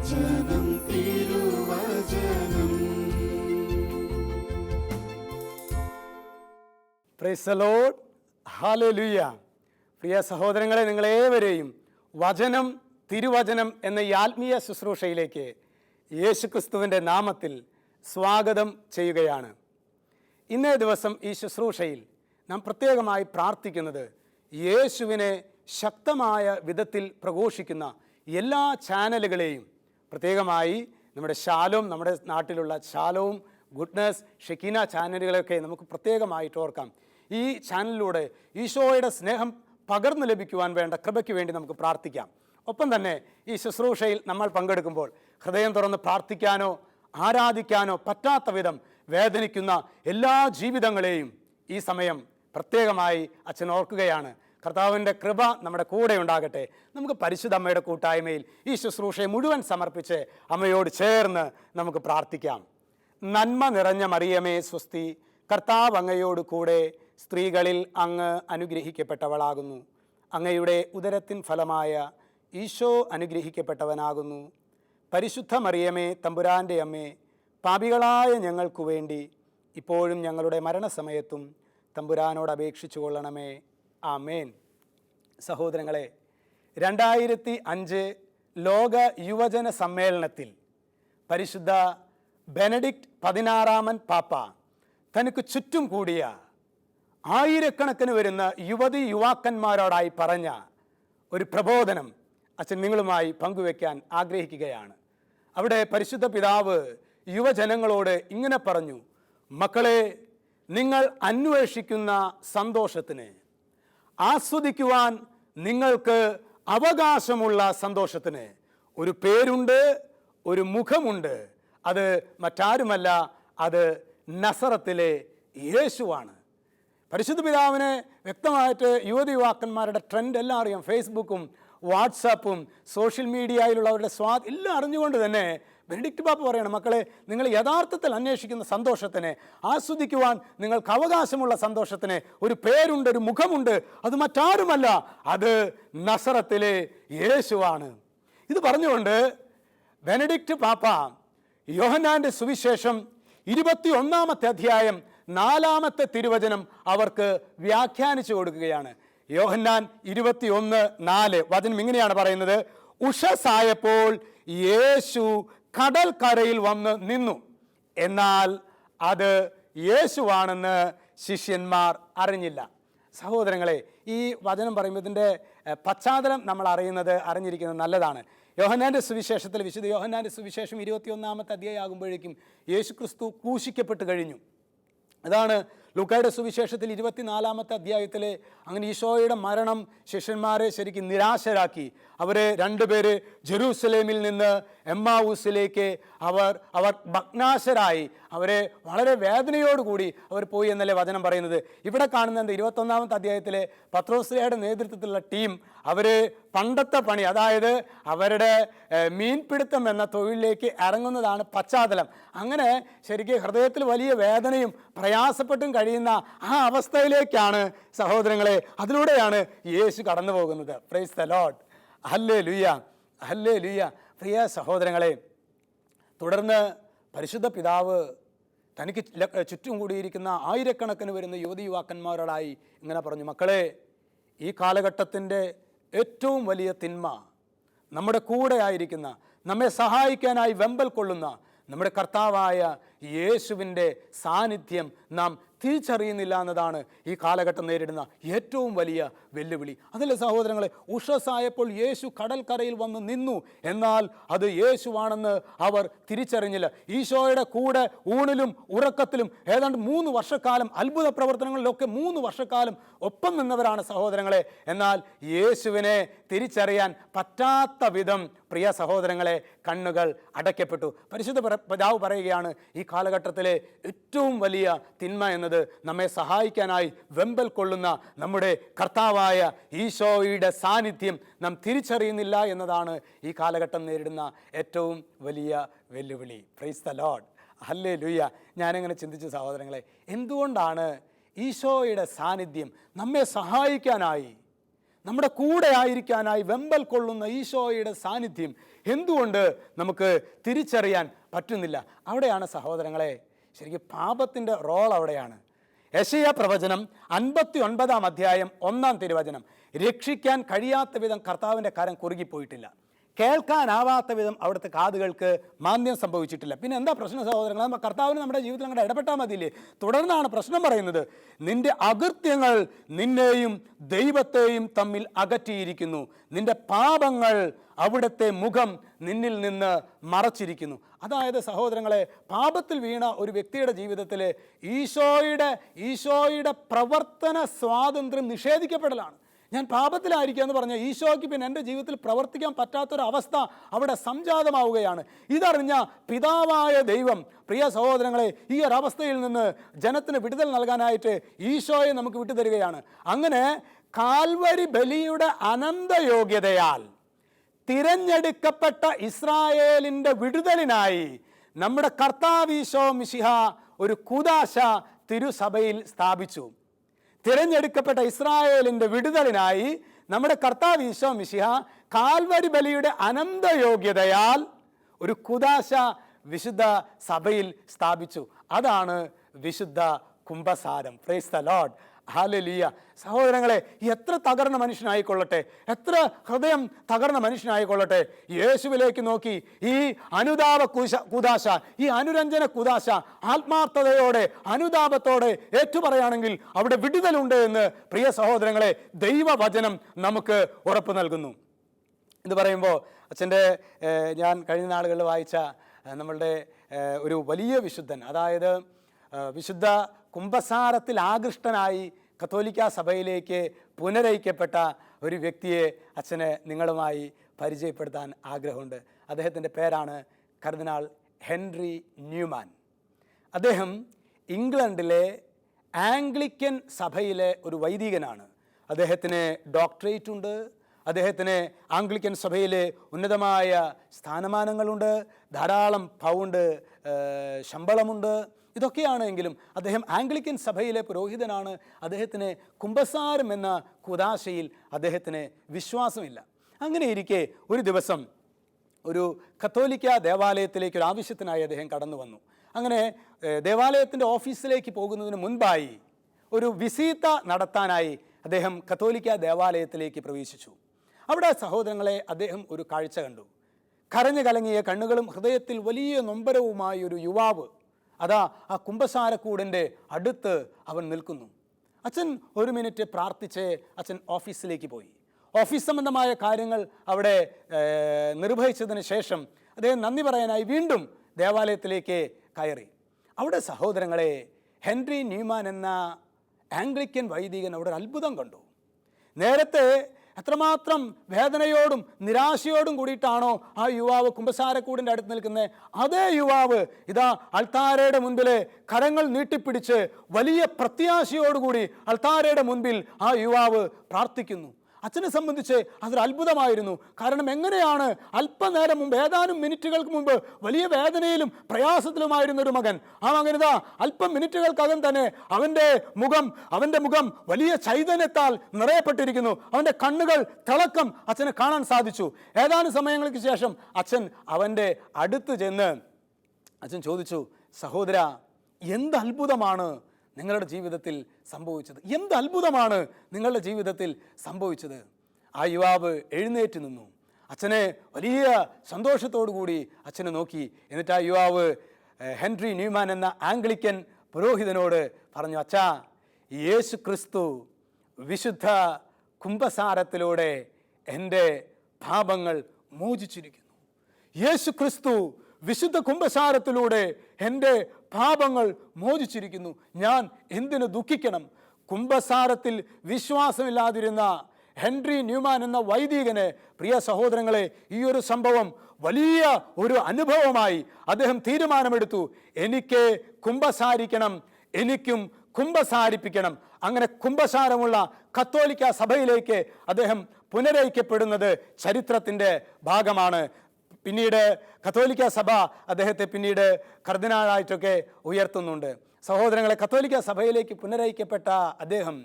Price the lord. Hallelujah. പ്രിയ സഹോദരങ്ങളെ, നിങ്ങളേവരെയും വചനം തിരുവചനം എന്ന ഈ ആത്മീയ ശുശ്രൂഷയിലേക്ക് യേശുക്രിസ്തുവിൻ്റെ നാമത്തിൽ സ്വാഗതം ചെയ്യുകയാണ്. ഇന്നേ ദിവസം ഈ ശുശ്രൂഷയിൽ നാം പ്രത്യേകമായി പ്രാർത്ഥിക്കുന്നത് യേശുവിനെ ശക്തമായ വിധത്തിൽ പ്രഘോഷിക്കുന്ന എല്ലാ ചാനലുകളെയും, പ്രത്യേകമായി നമ്മുടെ ശാലോം, നമ്മുടെ നാട്ടിലുള്ള ശാലോം, ഗുഡ്നസ്, ഷെക്കീന ചാനലുകളൊക്കെ നമുക്ക് പ്രത്യേകമായിട്ട് ഓർക്കാം. ഈ ചാനലിലൂടെ ഈശോയുടെ സ്നേഹം പകർന്നു ലഭിക്കുവാൻ വേണ്ട കൃപയ്ക്ക് വേണ്ടി നമുക്ക് പ്രാർത്ഥിക്കാം. ഒപ്പം തന്നെ ഈ ശുശ്രൂഷയിൽ നമ്മൾ പങ്കെടുക്കുമ്പോൾ ഹൃദയം തുറന്ന് പ്രാർത്ഥിക്കാനോ ആരാധിക്കാനോ പറ്റാത്ത വിധം വേദനിക്കുന്ന എല്ലാ ജീവിതങ്ങളെയും ഈ സമയം പ്രത്യേകമായി അച്ഛൻ ഓർക്കുകയാണ്. കർത്താവിൻ്റെ കൃപ നമ്മുടെ കൂടെ ഉണ്ടാകട്ടെ. നമുക്ക് പരിശുദ്ധ അമ്മയുടെ കൂട്ടായ്മയിൽ ഈ ശുശ്രൂഷയെ മുഴുവൻ സമർപ്പിച്ച് അമ്മയോട് ചേർന്ന് നമുക്ക് പ്രാർത്ഥിക്കാം. നന്മ നിറഞ്ഞ മറിയമേ സ്വസ്തി, കർത്താവ് അങ്ങയോട് കൂടെ, സ്ത്രീകളിൽ അങ്ങ് അനുഗ്രഹിക്കപ്പെട്ടവളാകുന്നു. അങ്ങയുടെ ഉദരത്തിൻ ഫലമായ ഈശോ അനുഗ്രഹിക്കപ്പെട്ടവനാകുന്നു. പരിശുദ്ധ മറിയമേ തമ്പുരാൻ്റെ അമ്മേ, പാപികളായ ഞങ്ങൾക്കു വേണ്ടി ഇപ്പോഴും ഞങ്ങളുടെ മരണസമയത്തും തമ്പുരാനോട് അപേക്ഷിച്ചു കൊള്ളണമേ. ആമേൻ. സഹോദരങ്ങളെ, 2005 ലോക യുവജന സമ്മേളനത്തിൽ പരിശുദ്ധ ബെനഡിക്റ്റ് 16 പാപ്പ തനിക്ക് ചുറ്റും കൂടിയ ആയിരക്കണക്കിന് വരുന്ന യുവതി യുവാക്കന്മാരോടായി പറഞ്ഞ ഒരു പ്രബോധനം അച്ഛൻ നിങ്ങളുമായി പങ്കുവെക്കാൻ ആഗ്രഹിക്കുകയാണ്. അവിടെ പരിശുദ്ധ പിതാവ് യുവജനങ്ങളോട് ഇങ്ങനെ പറഞ്ഞു: മക്കളെ, നിങ്ങൾ അന്വേഷിക്കുന്ന സന്തോഷത്തിന്, ആസ്വദിക്കുവാൻ നിങ്ങൾക്ക് അവകാശമുള്ള സന്തോഷത്തിന് ഒരു പേരുണ്ട്, ഒരു മുഖമുണ്ട്. അത് മറ്റാരുമല്ല, അത് നസറത്തിലെ യേശുവാണ്. പരിശുദ്ധ പിതാവിനെ വ്യക്തമായിട്ട് യുവതി യുവാക്കന്മാരുടെ ട്രെൻഡ് എല്ലാം അറിയാം. ഫേസ്ബുക്കും വാട്സാപ്പും സോഷ്യൽ മീഡിയയിലുള്ളവരുടെ എല്ലാം അറിഞ്ഞുകൊണ്ട് തന്നെ ബെനഡിക്റ്റ് പാപ്പ പറയണം: മക്കളെ, നിങ്ങൾ യഥാർത്ഥത്തിൽ അന്വേഷിക്കുന്ന സന്തോഷത്തിന്, ആസ്വദിക്കുവാൻ നിങ്ങൾക്ക് അവകാശമുള്ള സന്തോഷത്തിന് ഒരു പേരുണ്ട്, ഒരു മുഖമുണ്ട്. അത് മറ്റാരുമല്ല, അത് നസറത്തിലെ യേശുവാണ്. ഇത് പറഞ്ഞുകൊണ്ട് ബെനഡിക്റ്റ് പാപ്പ യോഹന്നാൻ്റെ സുവിശേഷം 21 അധ്യായം 4 തിരുവചനം അവർക്ക് വ്യാഖ്യാനിച്ചു കൊടുക്കുകയാണ്. യോഹന്നാൻ 21:4 വചനം ഇങ്ങനെയാണ് പറയുന്നത്: ഉഷസ്സായപ്പോൾ യേശു കടൽക്കരയിൽ വന്ന് നിന്നു, എന്നാൽ അത് യേശുവാണെന്ന് ശിഷ്യന്മാർ അറിഞ്ഞില്ല. സഹോദരങ്ങളെ, ഈ വചനം പറയുമ്പോൾ ഇതിൻ്റെ പശ്ചാത്തലം നമ്മൾ അറിഞ്ഞിരിക്കുന്നത് നല്ലതാണ്. യോഹന്നാൻ്റെ സുവിശേഷത്തിൽ, വിശുദ്ധ യോഹന്നാൻ്റെ സുവിശേഷം 21 അധ്യായം ആകുമ്പോഴേക്കും യേശു ക്രിസ്തു ക്രൂശിക്കപ്പെട്ട് കഴിഞ്ഞു. അതാണ് ലൂക്കായുടെ സുവിശേഷത്തിൽ 24 അധ്യായത്തിൽ. അങ്ങനെ ഈശോയുടെ മരണം ശിഷ്യന്മാരെ ശരിക്കും നിരാശരാക്കി. അവരെ 2 പേര് ജെറൂസലേമിൽ നിന്ന് എമ്മാവൂസിലേക്ക് അവർ ഭഗ്നാശരായി. അവരെ വളരെ വേദനയോടുകൂടി അവർ പോയി എന്നല്ലേ വചനം പറയുന്നത്. ഇവിടെ കാണുന്നത് 21 അധ്യായത്തിലെ പത്രോസ്ലീഹയുടെ നേതൃത്വത്തിലുള്ള ടീം അവർ പണ്ടത്തെ പണി, അതായത് അവരുടെ മീൻപിടുത്തം എന്ന തൊഴിലിലേക്ക് ഇറങ്ങുന്നതാണ് പശ്ചാത്തലം. അങ്ങനെ ശരിക്കും ഹൃദയത്തിൽ വലിയ വേദനയും പ്രയാസപ്പെട്ടും കഴിയുന്ന ആ അവസ്ഥയിലേക്കാണ് സഹോദരങ്ങളെ, അതിലൂടെയാണ് യേശു കടന്നു പോകുന്നത്. Praise the lord. Hallelujah, hallelujah. പ്രിയ സഹോദരങ്ങളെ, തുടർന്ന് പരിശുദ്ധ പിതാവ് തനിക്ക് ചുറ്റും കൂടിയിരിക്കുന്ന ആയിരക്കണക്കിന് വരുന്ന യുവതി യുവാക്കന്മാരോടായി ഇങ്ങനെ പറഞ്ഞു: മക്കളെ, ഈ കാലഘട്ടത്തിൻ്റെ ഏറ്റവും വലിയ തിന്മ നമ്മുടെ കൂടെ ആയിരിക്കുന്ന, നമ്മെ സഹായിക്കാനായി വെമ്പൽ കൊള്ളുന്ന നമ്മുടെ കർത്താവായ യേശുവിൻ്റെ സാന്നിധ്യം നാം തിരിച്ചറിയുന്നില്ല എന്നതാണ് ഈ കാലഘട്ടം നേരിടുന്ന ഏറ്റവും വലിയ വെല്ലുവിളി. അതല്ലേ സഹോദരങ്ങളെ, ഉഷസ്സായപ്പോൾ യേശു കടൽക്കരയിൽ വന്ന് നിന്നു, എന്നാൽ അത് യേശുവാണെന്ന് അവർ തിരിച്ചറിഞ്ഞില്ല. ഈശോയുടെ കൂടെ ഊണിലും ഉറക്കത്തിലും ഏതാണ്ട് 3 വർഷക്കാലം, അത്ഭുത പ്രവർത്തനങ്ങളിലൊക്കെ 3 വർഷക്കാലം ഒപ്പം നിന്നവരാണ് സഹോദരങ്ങളെ. എന്നാൽ യേശുവിനെ തിരിച്ചറിയാൻ പറ്റാത്ത വിധം പ്രിയ സഹോദരങ്ങളെ കണ്ണുകൾ അടയ്ക്കപ്പെട്ടു. പരിശുദ്ധ പിതാവ് പറയുകയാണ്, ഈ കാലഘട്ടത്തിലെ ഏറ്റവും വലിയ തിന്മ എന്നത് നമ്മെ സഹായിക്കാനായി വെമ്പൽ കൊള്ളുന്ന നമ്മുടെ കർത്താവായ ഈശോയുടെ സാന്നിധ്യം നാം തിരിച്ചറിയുന്നില്ല എന്നതാണ് ഈ കാലഘട്ടം നേരിടുന്ന ഏറ്റവും വലിയ വെല്ലുവിളി. Price the lord. ഹല്ലേലൂയ. ഞാനിങ്ങനെ ചിന്തിച്ചു സഹോദരങ്ങളെ, എന്തുകൊണ്ടാണ് ഈശോയുടെ സാന്നിധ്യം നമ്മെ സഹായിക്കാനായി, നമ്മുടെ കൂടെ ആയിരിക്കാനായി വെമ്പൽ കൊള്ളുന്ന ഈശോയുടെ സാന്നിധ്യം എന്തുകൊണ്ട് നമുക്ക് തിരിച്ചറിയാൻ പറ്റുന്നില്ല? അവിടെയാണ് സഹോദരങ്ങളെ ശരിക്കും പാപത്തിൻ്റെ റോൾ അവിടെയാണ്. യെശയ്യാ പ്രവചനം 59 അധ്യായം 1 തിരുവചനം, രക്ഷിക്കാൻ കഴിയാത്ത വിധം കർത്താവിൻ്റെ കരം കുറുകിപ്പോയിട്ടില്ല, കേൾക്കാനാവാത്ത വിധം അവിടുത്തെ കാതുകൾക്ക് മാന്ദ്യം സംഭവിച്ചിട്ടില്ല. പിന്നെ എന്താ പ്രശ്നം സഹോദരങ്ങൾ? കർത്താവിന് നമ്മുടെ ജീവിതത്തിൽ അങ്ങോട്ട് ഇടപെട്ടാൽ മതിയില്ലേ? തുടർന്നാണ് പ്രശ്നം പറയുന്നത്, നിന്റെ അകൃത്യങ്ങൾ നിന്നെയും ദൈവത്തെയും തമ്മിൽ അകറ്റിയിരിക്കുന്നു, നിന്റെ പാപങ്ങൾ അവിടുത്തെ മുഖം നിന്നിൽ നിന്ന് മറച്ചിരിക്കുന്നു. അതായത് സഹോദരങ്ങളെ, പാപത്തിൽ വീണ ഒരു വ്യക്തിയുടെ ജീവിതത്തിൽ ഈശോയുടെ പ്രവർത്തന സ്വാതന്ത്ര്യം നിഷേധിക്കപ്പെടലാണ്. ഞാൻ പാപത്തിലായിരിക്കുക എന്ന് പറഞ്ഞാൽ ഈശോയ്ക്ക് പിന്നെ എൻ്റെ ജീവിതത്തിൽ പ്രവർത്തിക്കാൻ പറ്റാത്തൊരവസ്ഥ അവിടെ സംജാതമാവുകയാണ്. ഇതറിഞ്ഞ പിതാവായ ദൈവം, പ്രിയ സഹോദരങ്ങളെ, ഈ ഒരവസ്ഥയിൽ നിന്ന് ജനത്തിന് വിടുതൽ നൽകാനായിട്ട് ഈശോയെ നമുക്ക് വിട്ടുതരികയാണ്. അങ്ങനെ കാൽവരി ബലിയുടെ അനന്തയോഗ്യതയാൽ തിരഞ്ഞെടുക്കപ്പെട്ട ഇസ്രായേലിൻ്റെ വിടുതലിനായി നമ്മുടെ കർത്താവ് ഈശോ മിശിഹ ഒരു കൂദാശ തിരുസഭയിൽ സ്ഥാപിച്ചു. തിരഞ്ഞെടുക്കപ്പെട്ട ഇസ്രായേലിൻ്റെ വിടുതലിനായി നമ്മുടെ കർത്താവ് ഈശോ മിശിഹ കാൽവരി ബലിയുടെ അനന്തയോഗ്യതയാൽ ഒരു കൂദാശ വിശുദ്ധ സഭയിൽ സ്ഥാപിച്ചു. അതാണ് വിശുദ്ധ കുംഭസാരം. Praise the lord, hallelujah. സഹോദരങ്ങളെ, എത്ര തകർന്ന മനുഷ്യനായിക്കൊള്ളട്ടെ, എത്ര ഹൃദയം തകർന്ന മനുഷ്യനായിക്കൊള്ളട്ടെ, യേശുവിലേക്ക് നോക്കി ഈ അനുതാപ കൂദാശ, ഈ അനുരഞ്ജന കൂദാശ ആത്മാർത്ഥതയോടെ അനുതാപത്തോടെ ഏറ്റുപറയാണെങ്കിൽ അവിടെ വിടുതലുണ്ട് എന്ന് പ്രിയ സഹോദരങ്ങളെ ദൈവവചനം നമുക്ക് ഉറപ്പ് നൽകുന്നു. ഇത് പറയുമ്പോൾ അച്ഛൻ്റെ ഞാൻ കഴിഞ്ഞ നാളുകളിൽ വായിച്ച നമ്മളുടെ ഒരു വലിയ വിശുദ്ധൻ, അതായത് വിശുദ്ധ കുംഭസാരത്തിൽ ആകൃഷ്ടനായി കത്തോലിക്ക സഭയിലേക്ക് പുനരയിക്കപ്പെട്ട ഒരു വ്യക്തിയെ അച്ഛന് നിങ്ങളുമായി പരിചയപ്പെടുത്താൻ ആഗ്രഹമുണ്ട്. അദ്ദേഹത്തിൻ്റെ പേരാണ് കർദിനാൾ ഹെൻറി ന്യൂമാൻ. അദ്ദേഹം ഇംഗ്ലണ്ടിലെ ആംഗ്ലിക്കൻ സഭയിലെ ഒരു വൈദികനാണ്. അദ്ദേഹത്തിന് ഡോക്ടറേറ്റ് ഉണ്ട്, അദ്ദേഹത്തിന് ആംഗ്ലിക്കൻ സഭയിലെ ഉന്നതമായ സ്ഥാനമാനങ്ങളുണ്ട്, ധാരാളം പൗണ്ട് ശമ്പളമുണ്ട്. ഇതൊക്കെയാണെങ്കിലും അദ്ദേഹം ആംഗ്ലിക്കൻ സഭയിലെ പുരോഹിതനാണ്. അദ്ദേഹത്തിന് കുംഭസാരം എന്ന കൂദാശയിൽ അദ്ദേഹത്തിന് വിശ്വാസമില്ല. അങ്ങനെ ഇരിക്കെ ഒരു ദിവസം ഒരു കത്തോലിക്ക ദേവാലയത്തിലേക്ക് ഒരു ആവശ്യത്തിനായി അദ്ദേഹം കടന്നു വന്നു. അങ്ങനെ ദേവാലയത്തിൻ്റെ ഓഫീസിലേക്ക് പോകുന്നതിന് മുൻപായി ഒരു വിസീത്ത നടത്താനായി അദ്ദേഹം കത്തോലിക്ക ദേവാലയത്തിലേക്ക് പ്രവേശിച്ചു. അവിടെ സഹോദരങ്ങളെ അദ്ദേഹം ഒരു കാഴ്ച കണ്ടു. കരഞ്ഞു കലങ്ങിയ കണ്ണുകളും ഹൃദയത്തിൽ വലിയ നൊമ്പരവുമായി ഒരു യുവാവ് അതാ ആ കുംഭസാരക്കൂടിൻ്റെ അടുത്ത് അവൻ നിൽക്കുന്നു. അച്ഛൻ ഒരു മിനിറ്റ് പ്രാർത്ഥിച്ച് അച്ഛൻ ഓഫീസിലേക്ക് പോയി. ഓഫീസ് സംബന്ധമായ കാര്യങ്ങൾ അവിടെ നിർവഹിച്ചതിന് ശേഷം അദ്ദേഹം നന്ദി പറയാനായി വീണ്ടും ദേവാലയത്തിലേക്ക് കയറി. അവിടെ സഹോദരങ്ങളെ ഹെൻറി ന്യൂമാൻ എന്ന ആംഗ്ലിക്കൻ വൈദികൻ അവിടെ ഒരു അത്ഭുതം കണ്ടു. നേരത്തെ എത്രമാത്രം വേദനയോടും നിരാശയോടും കൂടിയിട്ടാണോ ആ യുവാവ് കുംഭസാരക്കൂടിൻ്റെ അടുത്ത് നിൽക്കുന്നത്, അതേ യുവാവ് ഇതാ അൾത്താരയുടെ മുൻപിൽ കരങ്ങൾ നീട്ടിപ്പിടിച്ച് വലിയ പ്രത്യാശയോടുകൂടി അൾത്താരയുടെ മുൻപിൽ ആ യുവാവ് പ്രാർത്ഥിക്കുന്നു. അച്ഛനെ സംബന്ധിച്ച് അതൊരു അത്ഭുതമായിരുന്നു. കാരണം എങ്ങനെയാണ് അല്പനേരം മുമ്പ്, ഏതാനും മിനിറ്റുകൾക്ക് മുമ്പ് വലിയ വേദനയിലും പ്രയാസത്തിലുമായിരുന്ന ഒരു മകൻ, ആ മകനിതാ അല്പം മിനിറ്റുകൾക്കകം തന്നെ അവൻ്റെ മുഖം വലിയ ചൈതന്യത്താൽ നിറയപ്പെട്ടിരിക്കുന്നു. അവൻ്റെ കണ്ണുകൾ തിളക്കം അച്ഛന് കാണാൻ സാധിച്ചു. ഏതാനും സമയങ്ങൾക്ക് ശേഷം അച്ഛൻ അവൻ്റെ അടുത്ത് ചെന്ന് അച്ഛൻ ചോദിച്ചു, സഹോദര, എന്ത് അത്ഭുതമാണ് നിങ്ങളുടെ ജീവിതത്തിൽ സംഭവിച്ചത്? എന്ത് അത്ഭുതമാണ് നിങ്ങളുടെ ജീവിതത്തിൽ സംഭവിച്ചത്? ആ യുവാവ് എഴുന്നേറ്റ് നിന്നു. അച്ഛനെ വലിയ സന്തോഷത്തോടു കൂടി അച്ഛനെ നോക്കി. എന്നിട്ട് ആ യുവാവ് ഹെൻറി ന്യൂമാൻ എന്ന ആംഗ്ലിക്കൻ പുരോഹിതനോട് പറഞ്ഞു, അച്ഛാ, യേശു ക്രിസ്തു വിശുദ്ധ കുംഭസാരത്തിലൂടെ എൻ്റെ പാപങ്ങൾ മോചിച്ചിരിക്കുന്നു. യേശു ക്രിസ്തു വിശുദ്ധ കുംഭസാരത്തിലൂടെ എൻ്റെ പാപങ്ങൾ മോചിച്ചിരിക്കുന്നു. ഞാൻ എന്തിനു ദുഃഖിക്കണം? കുംഭസാരത്തിൽ വിശ്വാസമില്ലാതിരുന്ന ഹെൻറി ന്യൂമാൻ എന്ന വൈദികന്, പ്രിയ സഹോദരങ്ങളെ, ഈ ഒരു സംഭവം വലിയ ഒരു അനുഭവമായി അദ്ദേഹം തീരുമാനമെടുത്തു. എനിക്ക് കുംഭസാരിക്കണം, എനിക്കും കുംഭസാരിപ്പിക്കണം. അങ്ങനെ കുംഭസാരമുള്ള കത്തോലിക്ക സഭയിലേക്ക് അദ്ദേഹം പുനരയിക്കപ്പെടുന്നത് ചരിത്രത്തിൻ്റെ ഭാഗമാണ്. പിന്നീട് കത്തോലിക്ക സഭ അദ്ദേഹത്തെ പിന്നീട് കർദിനാളായിട്ടൊക്കെ ഉയർത്തുന്നുണ്ട്. സഹോദരങ്ങളെ, കത്തോലിക്ക സഭയിലേക്ക് പുനരയിക്കപ്പെട്ട അദ്ദേഹം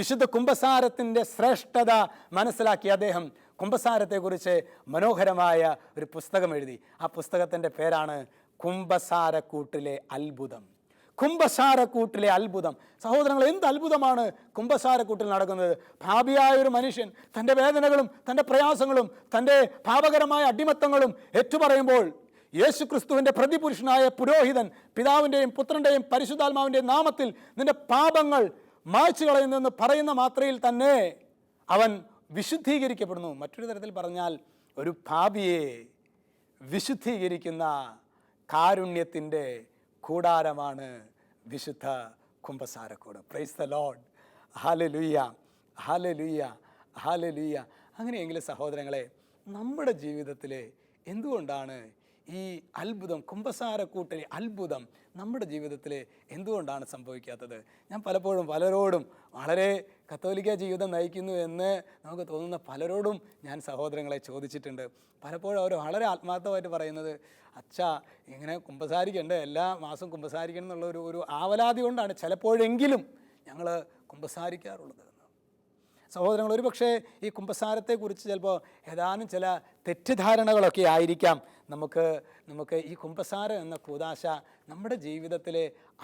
വിശുദ്ധ കുമ്പസാരത്തിൻ്റെ ശ്രേഷ്ഠത മനസ്സിലാക്കിയ അദ്ദേഹം കുമ്പസാരത്തെക്കുറിച്ച് മനോഹരമായ ഒരു പുസ്തകം എഴുതി. ആ പുസ്തകത്തിൻ്റെ പേരാണ് കുമ്പസാരക്കൂട്ടിലെ അത്ഭുതം. കുമ്പസാരക്കൂട്ടിലെ അത്ഭുതം. സഹോദരങ്ങൾ, എന്ത് അത്ഭുതമാണ് കുമ്പസാരക്കൂട്ടിൽ നടക്കുന്നത്. പാപിയായ ഒരു മനുഷ്യൻ തൻ്റെ വേദനകളും തൻ്റെ പ്രയാസങ്ങളും തൻ്റെ പാപകരമായ അടിമത്തങ്ങളും ഏറ്റുപറയുമ്പോൾ യേശു ക്രിസ്തുവിൻ്റെ പ്രതിപുരുഷനായ പുരോഹിതൻ പിതാവിൻ്റെയും പുത്രൻ്റെയും പരിശുദ്ധാത്മാവിൻ്റെയും നാമത്തിൽ നിന്റെ പാപങ്ങൾ മായ്ച്ചു കളയുന്നെന്ന് പറയുന്ന മാത്രയിൽ തന്നെ അവൻ വിശുദ്ധീകരിക്കപ്പെടുന്നു. മറ്റൊരു തരത്തിൽ പറഞ്ഞാൽ ഒരു പാപിയെ വിശുദ്ധീകരിക്കുന്ന കാരുണ്യത്തിൻ്റെ കൂടാരമാണ് വിശുദ്ധ കുമ്പസാരക്കൂട്. Praise the lord. Hallelujah, hallelujah, hallelujah. അങ്ങനെയെങ്കിലും സഹോദരങ്ങളെ, നമ്മുടെ ജീവിതത്തിൽ എന്തുകൊണ്ടാണ് ഈ അത്ഭുതം, കുമ്പസാരക്കൂട്ടിലെ അത്ഭുതം നമ്മുടെ ജീവിതത്തിൽ എന്തുകൊണ്ടാണ് സംഭവിക്കാത്തത്? ഞാൻ പലപ്പോഴും പലരോടും വളരെ കത്തോലിക്ക ജീവിതം നയിക്കുന്നു എന്ന് നമുക്ക് തോന്നുന്ന പലരോടും ഞാൻ സഹോദരങ്ങളെ ചോദിച്ചിട്ടുണ്ട്. പലപ്പോഴും അവർ വളരെ ആത്മാർത്ഥമായിട്ട് പറയുന്നത്, അച്ഛാ ഇങ്ങനെ കുമ്പസാരിക്കണ്ടേ, എല്ലാ മാസവും കുമ്പസാരിക്കണം എന്നുള്ള ഒരു ആവലാതി കൊണ്ടാണ് ചിലപ്പോഴെങ്കിലും ഞങ്ങൾ കുമ്പസാരിക്കാറുള്ളത്. സഹോദരങ്ങൾ, ഒരു പക്ഷേ ഈ കുമ്പസാരത്തെക്കുറിച്ച് ചിലപ്പോൾ ഏതാനും ചില തെറ്റിദ്ധാരണകളൊക്കെ ആയിരിക്കാം നമുക്ക് ഈ കുമ്പസാരം എന്ന കൂദാശ നമ്മുടെ ജീവിതത്തിൽ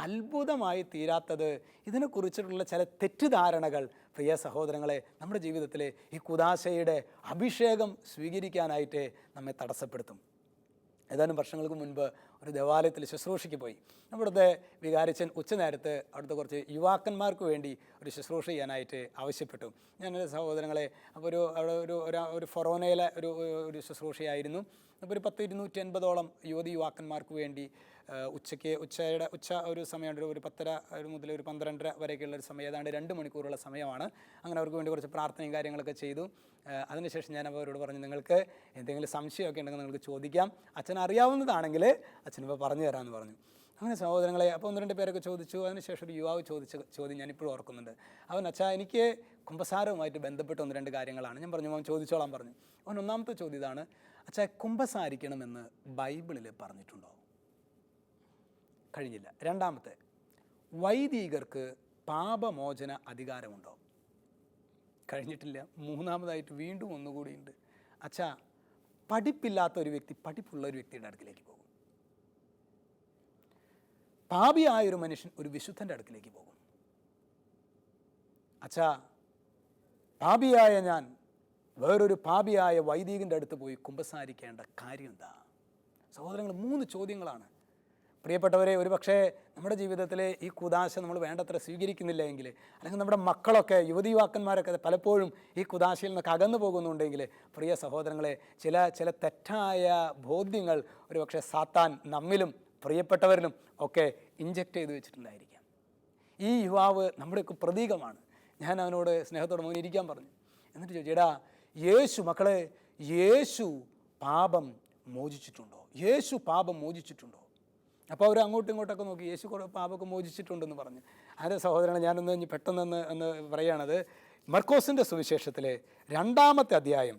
അത്ഭുതമായി തീരാത്തത്. ഇതിനെക്കുറിച്ചിട്ടുള്ള ചില തെറ്റിദ്ധാരണകൾ പ്രിയ സഹോദരങ്ങളെ നമ്മുടെ ജീവിതത്തിൽ ഈ കൂദാശയുടെ അഭിഷേകം സ്വീകരിക്കാനായിട്ട് നമ്മെ തടസ്സപ്പെടുത്തും. ഏതാനും വർഷങ്ങൾക്ക് മുൻപ് ഒരു ദേവാലയത്തിൽ ശുശ്രൂഷയ്ക്ക് പോയി. അവിടുത്തെ വികാരിച്ചൻ ഉച്ചനേരത്ത് അവിടുത്തെ കുറച്ച് യുവാക്കന്മാർക്ക് വേണ്ടി ഒരു ശുശ്രൂഷ ചെയ്യാനായിട്ട് ആവശ്യപ്പെട്ടു. ഞാനൊരു സഹോദരങ്ങളെ അപ്പോൾ ഒരു ഫൊറോനയിലെ ഒരു ശുശ്രൂഷയായിരുന്നു. അപ്പോൾ ഒരു 250 യുവതി യുവാക്കന്മാർക്ക് വേണ്ടി ഉച്ച ഒരു സമയമുണ്ട്, ഒരു 10 മുതൽ ഒരു 12 വരെയൊക്കെയുള്ള ഒരു സമയം, ഏതാണ്ട് 2 മണിക്കൂറുള്ള സമയമാണ്. അങ്ങനെ അവർക്ക് വേണ്ടി കുറച്ച് പ്രാർത്ഥനയും കാര്യങ്ങളൊക്കെ ചെയ്തു. അതിനുശേഷം ഞാൻ അവരോട് പറഞ്ഞു, നിങ്ങൾക്ക് എന്തെങ്കിലും സംശയമൊക്കെ ഉണ്ടെങ്കിൽ നിങ്ങൾക്ക് ചോദിക്കാം, അച്ഛൻ അറിയാവുന്നതാണെങ്കിൽ അച്ഛനിപ്പോൾ പറഞ്ഞു തരാമെന്ന് പറഞ്ഞു. അങ്ങനെ സഹോദരങ്ങളെ, അപ്പോൾ 1-2 പേരൊക്കെ ചോദിച്ചു. അതിനുശേഷം ഒരു യുവാവ് ചോദിച്ച ചോദ്യം ഞാനിപ്പോഴും ഓർക്കുന്നുണ്ട്. അവൻ, അച്ഛാ എനിക്ക് കുമ്പസാരവുമായിട്ട് ബന്ധപ്പെട്ട് 1-2 കാര്യങ്ങളാണ്. ഞാൻ പറഞ്ഞു, അവൻ ചോദിച്ചോളാൻ പറഞ്ഞു. അവൻ ഒന്നാമത്തെ ചോദ്യം ഇതാണ്, അച്ഛാ കുമ്പസാരിക്കണമെന്ന് ബൈബിളിൽ പറഞ്ഞിട്ടുണ്ടോ? കഴിഞ്ഞില്ല. രണ്ടാമത്തെ, വൈദികർക്ക് പാപമോചന അധികാരമുണ്ടോ? കഴിഞ്ഞിട്ടില്ല. മൂന്നാമതായിട്ട് വീണ്ടും ഒന്നുകൂടിയുണ്ട്, അച്ഛാ പഠിപ്പില്ലാത്ത ഒരു വ്യക്തി പഠിപ്പുള്ള ഒരു വ്യക്തിയുടെ അടുക്കിലേക്ക് പോകും. പാപിയായൊരു മനുഷ്യൻ ഒരു വിശുദ്ധൻ്റെ അടുക്കിലേക്ക് പോകും. അച്ഛാ പാപിയായ ഞാൻ വേറൊരു പാപിയായ വൈദികൻ്റെ അടുത്ത് പോയി കുമ്പസാരിക്കേണ്ട കാര്യം എന്താ? സഹോദരങ്ങൾ, 3 ചോദ്യങ്ങളാണ്. പ്രിയപ്പെട്ടവരെ, ഒരു പക്ഷേ നമ്മുടെ ജീവിതത്തിൽ ഈ കൂദാശ നമ്മൾ വേണ്ടത്ര സ്വീകരിക്കുന്നില്ല എങ്കിൽ, അല്ലെങ്കിൽ നമ്മുടെ മക്കളൊക്കെ യുവതി യുവാക്കന്മാരൊക്കെ പലപ്പോഴും ഈ കൂദാശയിൽ നിന്നൊക്കെ അകന്നു പോകുന്നുണ്ടെങ്കിൽ, പ്രിയ സഹോദരങ്ങളെ, ചില തെറ്റായ ബോധ്യങ്ങൾ ഒരു പക്ഷേ സാത്താൻ നമ്മിലും പ്രിയപ്പെട്ടവരിലും ഒക്കെ ഇഞ്ചക്റ്റ് ചെയ്ത് വെച്ചിട്ടുണ്ടായിരിക്കാം. ഈ യുവാവ് നമ്മുടെയൊക്കെ പ്രതീകമാണ്. ഞാൻ അവനോട് സ്നേഹത്തോടെ മോനെ ഇരിക്കാൻ പറഞ്ഞു. എന്നിട്ട് ചോദിച്ചു, എടാ മക്കളെ യേശു പാപം മോചിച്ചിട്ടുണ്ടോ? യേശു പാപം മോചിച്ചിട്ടുണ്ടോ? അപ്പോൾ അവർ അങ്ങോട്ടും ഇങ്ങോട്ടൊക്കെ നോക്കി, യേശു പാപമൊക്കെ മോചിച്ചിട്ടുണ്ടെന്ന് പറഞ്ഞു. അതിൻ്റെ സഹോദരനെ ഞാനൊന്ന് പെട്ടെന്ന് പറയുകയാണത് മർക്കോസിൻ്റെ സുവിശേഷത്തിലെ 2-ാമത്തെ അധ്യായം.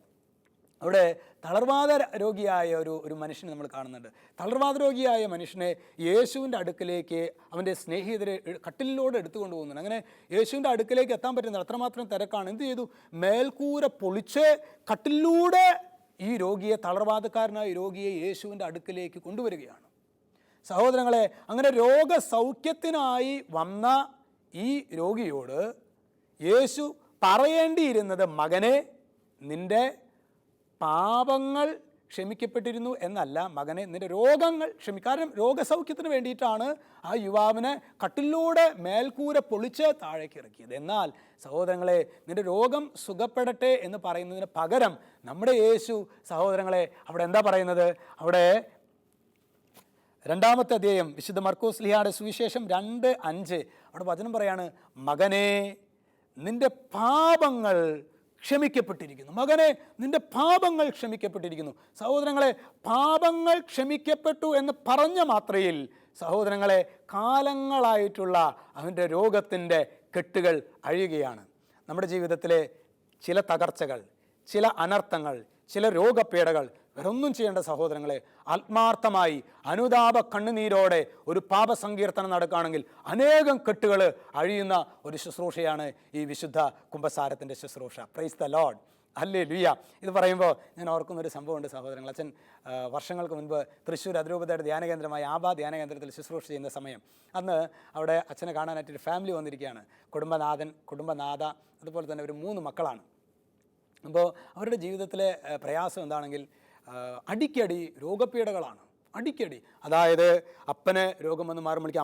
അവിടെ തളർവാദ രോഗിയായ ഒരു മനുഷ്യനെ നമ്മൾ കാണുന്നുണ്ട്. തളർവാദ രോഗിയായ മനുഷ്യനെ യേശുവിൻ്റെ അടുക്കലേക്ക് അവൻ്റെ സ്നേഹിതരെ കട്ടിലിലൂടെ എടുത്തുകൊണ്ട് പോകുന്നുണ്ട്. അങ്ങനെ യേശുവിൻ്റെ അടുക്കലേക്ക് എത്താൻ പറ്റുന്നത് അത്രമാത്രം തിരക്കാണ്. എന്ത് ചെയ്തു? മേൽക്കൂര പൊളിച്ച് കട്ടിലിലൂടെ ഈ രോഗിയെ, തളർവാദക്കാരനായ രോഗിയെ യേശുവിൻ്റെ അടുക്കലേക്ക് കൊണ്ടുവരികയാണ്. സഹോദരങ്ങളെ, അങ്ങനെ രോഗസൗഖ്യത്തിനായി വന്ന ഈ രോഗിയോട് യേശു പറയേണ്ടിയിരുന്നത്, മകനെ നിൻ്റെ പാപങ്ങൾ ക്ഷമിക്കപ്പെട്ടിരുന്നു എന്നല്ല, മകനെ നിൻ്റെ രോഗങ്ങൾ കാരണം രോഗസൗഖ്യത്തിന് വേണ്ടിയിട്ടാണ് ആ യുവാവിനെ കട്ടിലൂടെ മേൽക്കൂര പൊളിച്ച് താഴേക്ക് ഇറക്കിയത്. എന്നാൽ സഹോദരങ്ങളെ, നിൻ്റെ രോഗം സുഖപ്പെടട്ടെ എന്ന് പറയുന്നതിന് പകരം നമ്മുടെ യേശു സഹോദരങ്ങളെ അവിടെ എന്താ പറയുന്നത്? അവിടെ 2-ാമത്തെ അധ്യായം വിശുദ്ധ മർക്കോസ് ശ്ലീഹായുടെ സുവിശേഷം 2:5 അവിടെ വചനം പറയാണ്, മകനെ നിൻ്റെ പാപങ്ങൾ ക്ഷമിക്കപ്പെട്ടിരിക്കുന്നു. മകനെ നിൻ്റെ പാപങ്ങൾ ക്ഷമിക്കപ്പെട്ടിരിക്കുന്നു. സഹോദരങ്ങളെ, പാപങ്ങൾ ക്ഷമിക്കപ്പെട്ടു എന്ന് പറഞ്ഞ മാത്രയിൽ സഹോദരങ്ങളെ കാലങ്ങളായിട്ടുള്ള അവൻ്റെ രോഗത്തിൻ്റെ കെട്ടുകൾ അഴിയുകയാണ്. നമ്മുടെ ജീവിതത്തിലെ ചില തകർച്ചകൾ, ചില അനർത്ഥങ്ങൾ, ചില രോഗപീഠകൾ വേറെ ഒന്നും ചെയ്യേണ്ട സഹോദരങ്ങളെ, ആത്മാർത്ഥമായി അനുതാപ കണ്ണുനീരോടെ ഒരു പാപസങ്കീർത്തനം നടക്കുകയാണെങ്കിൽ അനേകം കെട്ടുകൾ അഴിയുന്ന ഒരു ശുശ്രൂഷയാണ് ഈ വിശുദ്ധ കുമ്പസാരത്തിൻ്റെ ശുശ്രൂഷ. Price the lord. ഹല്ലേലൂയ. ഇത് പറയുമ്പോൾ ഞാൻ ഓർക്കുന്നൊരു സംഭവമുണ്ട് സഹോദരങ്ങൾ. അച്ഛൻ വർഷങ്ങൾക്ക് മുൻപ് തൃശ്ശൂർ അതിരൂപതയുടെ ധ്യാനകേന്ദ്രമായ ആബാ ധ്യാനകേന്ദ്രത്തിൽ ശുശ്രൂഷ ചെയ്യുന്ന സമയം, അന്ന് അവിടെ അച്ഛനെ കാണാനായിട്ടൊരു ഫാമിലി വന്നിരിക്കുകയാണ്. കുടുംബനാഥ, അതുപോലെ തന്നെ ഒരു 3 മക്കളാണ്. അപ്പോൾ അവരുടെ ജീവിതത്തിലെ പ്രയാസം എന്താണെങ്കിൽ അടിക്കടി രോഗപീഠകളാണ്. അടിക്കടി, അതായത് അപ്പന് രോഗം വന്ന് മാറുമ്പോഴേക്കും